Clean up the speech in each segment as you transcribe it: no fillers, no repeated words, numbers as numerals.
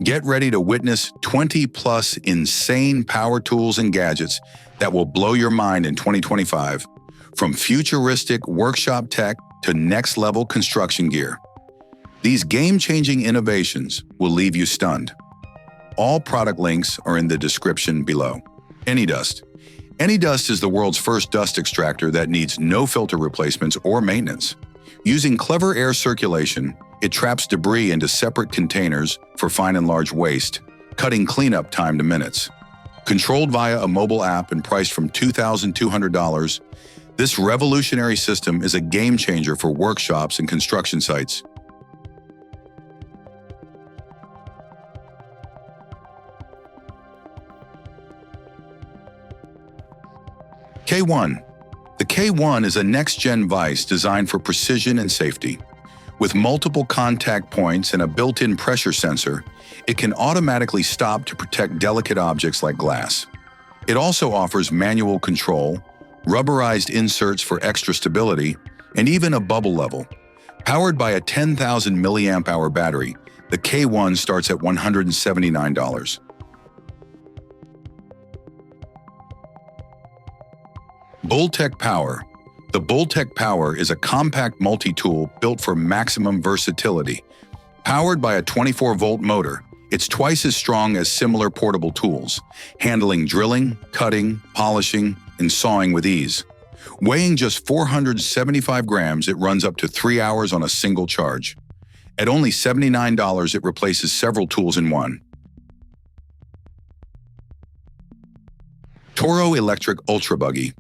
Get ready to witness 20+ insane power tools and gadgets that will blow your mind in 2025, from futuristic workshop tech to next-level construction gear. These game-changing innovations will leave you stunned. All product links are in the description below. AnyDust. AnyDust is the world's first dust extractor that needs no filter replacements or maintenance. Using clever air circulation, it traps debris into separate containers for fine and large waste, cutting cleanup time to minutes. Controlled via a mobile app and priced from $2,200, this revolutionary system is a game-changer for workshops and construction sites. K1. The K1 is a next-gen vise designed for precision and safety. With multiple contact points and a built-in pressure sensor, it can automatically stop to protect delicate objects like glass. It also offers manual control, rubberized inserts for extra stability, and even a bubble level. Powered by a 10,000 mAh battery, the K1 starts at $179. Bulltech Power. The Bulltech Power is a compact multi-tool built for maximum versatility. Powered by a 24-volt motor, it's twice as strong as similar portable tools, handling drilling, cutting, polishing, and sawing with ease. Weighing just 475 grams, it runs up to 3 hours on a single charge. At only $79, it replaces several tools in one. Toro Electric Ultra Buggy.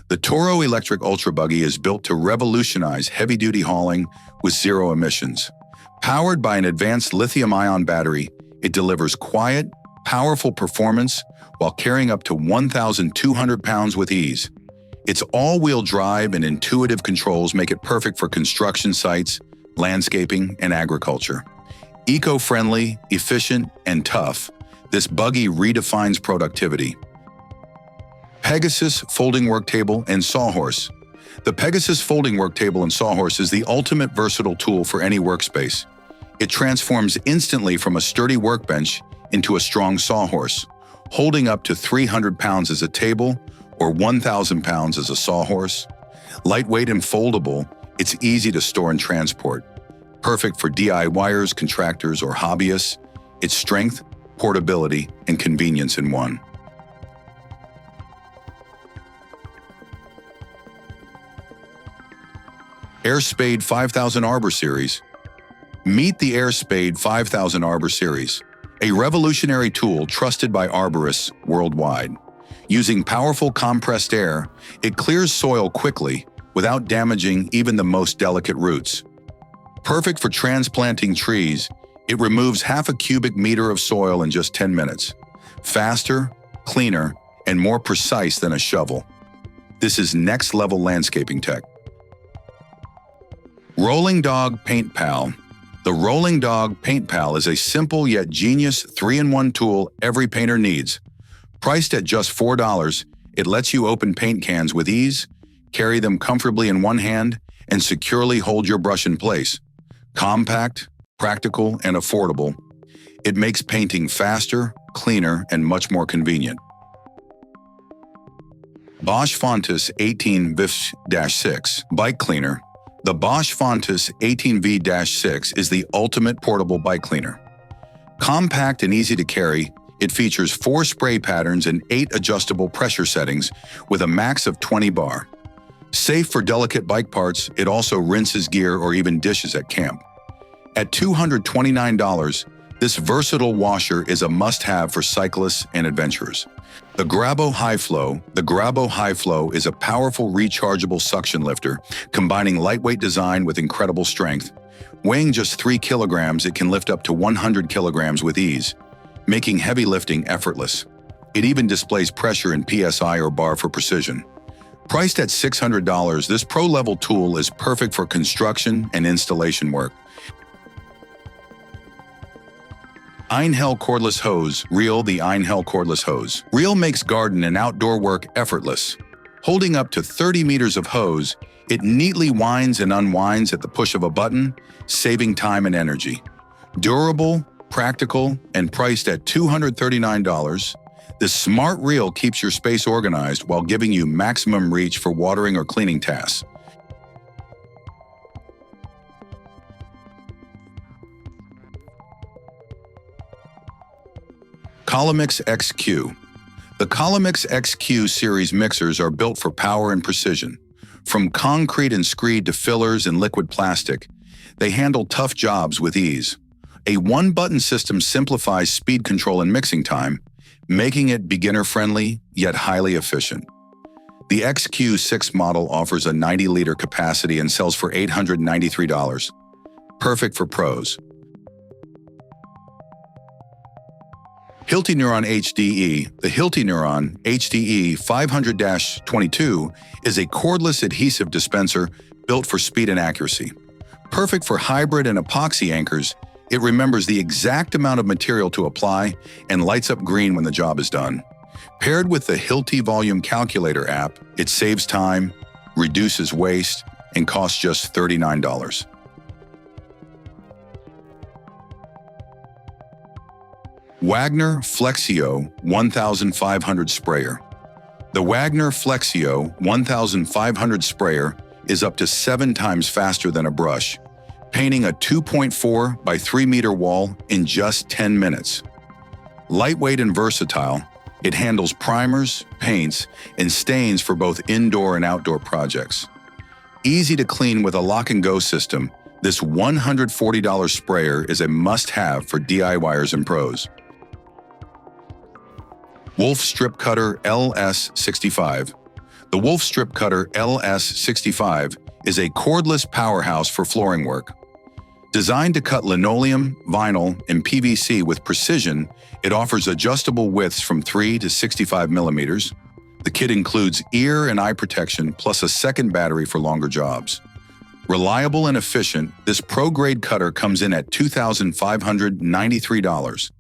The Toro Electric Ultra Buggy is built to revolutionize heavy-duty hauling with zero emissions. Powered by an advanced lithium-ion battery, it delivers quiet, powerful performance while carrying up to 1,200 pounds with ease. Its all-wheel drive and intuitive controls make it perfect for construction sites, landscaping, and agriculture. Eco-friendly, efficient, and tough, this buggy redefines productivity. Pegasus Folding Work Table and Sawhorse. The Pegasus Folding Work Table and Sawhorse is the ultimate versatile tool for any workspace. It transforms instantly from a sturdy workbench into a strong sawhorse, holding up to 300 pounds as a table or 1,000 pounds as a sawhorse. Lightweight and foldable, it's easy to store and transport. Perfect for DIYers, contractors, or hobbyists. Its strength, portability, and convenience in one. Air Spade 5000 Arbor Series. Meet the Air Spade 5000 Arbor Series, a revolutionary tool trusted by arborists worldwide. Using powerful compressed air, it clears soil quickly without damaging even the most delicate roots. Perfect for transplanting trees, it removes half a cubic meter of soil in just 10 minutes. Faster, cleaner, and more precise than a shovel. This is next-level landscaping tech. Rolling Dog Paint Pal. The Rolling Dog Paint Pal is a simple yet genius 3-in-1 tool every painter needs. Priced at just $4, it lets you open paint cans with ease, carry them comfortably in one hand, and securely hold your brush in place. Compact, practical, and affordable, it makes painting faster, cleaner, and much more convenient. Bosch Fontus 18V-6 Bike Cleaner. The Bosch Fontus 18V-6 is the ultimate portable bike cleaner. Compact and easy to carry, it features 4 spray patterns and 8 adjustable pressure settings with a max of 20 bar. Safe for delicate bike parts, it also rinses gear or even dishes at camp. At $229, this versatile washer is a must-have for cyclists and adventurers. The Grabo High Flow is a powerful rechargeable suction lifter, combining lightweight design with incredible strength. Weighing just 3 kilograms, it can lift up to 100 kilograms with ease, making heavy lifting effortless. It even displays pressure in PSI or bar for precision. Priced at $600, this pro-level tool is perfect for construction and installation work. Einhell Cordless Hose. Reel. The Einhell Cordless Hose. Reel makes garden and outdoor work effortless. Holding up to 30 meters of hose, it neatly winds and unwinds at the push of a button, saving time and energy. Durable, practical, and priced at $239, this smart reel keeps your space organized while giving you maximum reach for watering or cleaning tasks. Liknks XQ. The Liknks XQ series mixers are built for power and precision. From concrete and screed to fillers and liquid plastic, they handle tough jobs with ease. A one-button system simplifies speed control and mixing time, making it beginner-friendly yet highly efficient. The XQ6 model offers a 90-liter capacity and sells for $893. Perfect for pros. Hilti-Neuron HDE. The Hilti-Neuron HDE 500-22 is a cordless adhesive dispenser built for speed and accuracy. Perfect for hybrid and epoxy anchors, it remembers the exact amount of material to apply and lights up green when the job is done. Paired with the Hilti Volume Calculator app, it saves time, reduces waste, and costs just $39. Wagner Flexio 1500 Sprayer. The Wagner Flexio 1500 Sprayer is up to 7 times faster than a brush, painting a 2.4 by 3 meter wall in just 10 minutes. Lightweight and versatile, it handles primers, paints, and stains for both indoor and outdoor projects. Easy to clean with a lock-and-go system, this $140 sprayer is a must-have for DIYers and pros. Wolf Strip Cutter LS65. The Wolf Strip Cutter LS65 is a cordless powerhouse for flooring work. Designed to cut linoleum, vinyl, and PVC with precision, it offers adjustable widths from 3 to 65 millimeters. The kit includes ear and eye protection plus a second battery for longer jobs. Reliable and efficient, this pro-grade cutter comes in at $2,593.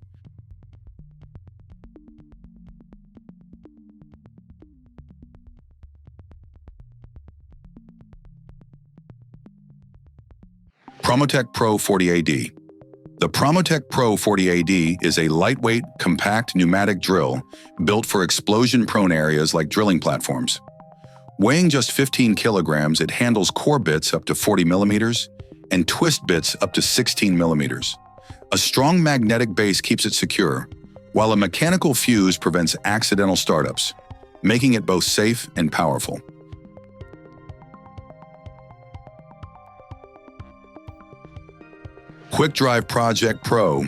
Promotech Pro 40AD. The Promotech Pro 40AD is a lightweight, compact pneumatic drill built for explosion-prone areas like drilling platforms. Weighing just 15 kilograms, it handles core bits up to 40 millimeters and twist bits up to 16 millimeters. A strong magnetic base keeps it secure, while a mechanical fuse prevents accidental startups, making it both safe and powerful. Quick Drive Project Pro.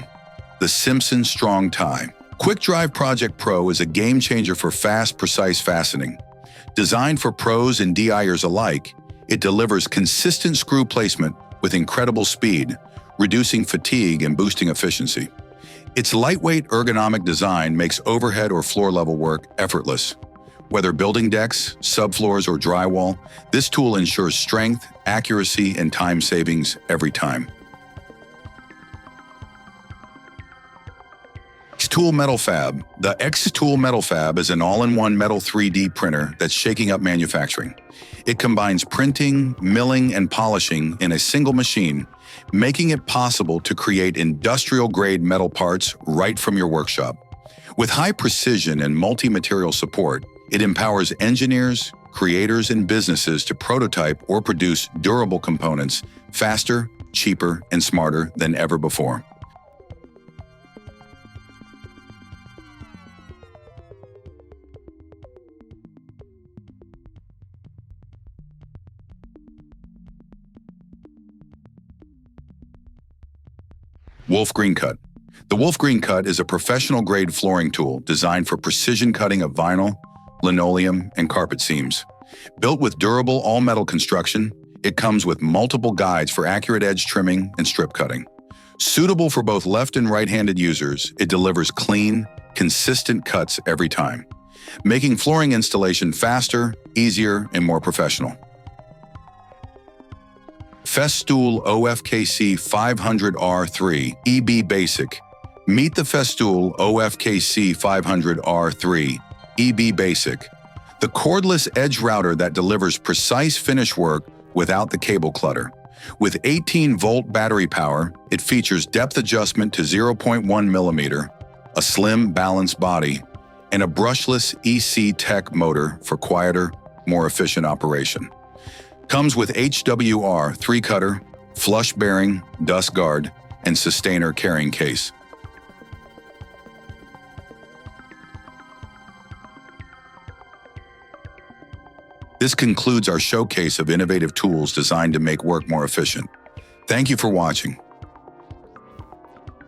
The Simpson Strong Tie. Quick Drive Project Pro is a game changer for fast, precise fastening. Designed for pros and DIYers alike, it delivers consistent screw placement with incredible speed, reducing fatigue and boosting efficiency. Its lightweight, ergonomic design makes overhead or floor-level work effortless. Whether building decks, subfloors, or drywall, this tool ensures strength, accuracy, and time savings every time. Xtool Metal Fab. The Xtool Metal Fab is an all-in-one metal 3D printer that's shaking up manufacturing. It combines printing, milling, and polishing in a single machine, making it possible to create industrial-grade metal parts right from your workshop. With high precision and multi-material support, it empowers engineers, creators, and businesses to prototype or produce durable components faster, cheaper, and smarter than ever before. Wolf Green Cut. The Wolf Green Cut is a professional-grade flooring tool designed for precision cutting of vinyl, linoleum, and carpet seams. Built with durable all-metal construction, it comes with multiple guides for accurate edge trimming and strip cutting. Suitable for both left and right-handed users, it delivers clean, consistent cuts every time, making flooring installation faster, easier, and more professional. Festool OFKC 500R3 EB Basic. Meet the Festool OFKC 500R3 EB Basic, the cordless edge router that delivers precise finish work without the cable clutter. With 18-volt battery power, it features depth adjustment to 0.1 millimeter, a slim, balanced body, and a brushless EC Tech motor for quieter, more efficient operation. Comes with HWR 3-cutter, flush bearing, dust guard, and sustainer carrying case. This concludes our showcase of innovative tools designed to make work more efficient. Thank you for watching.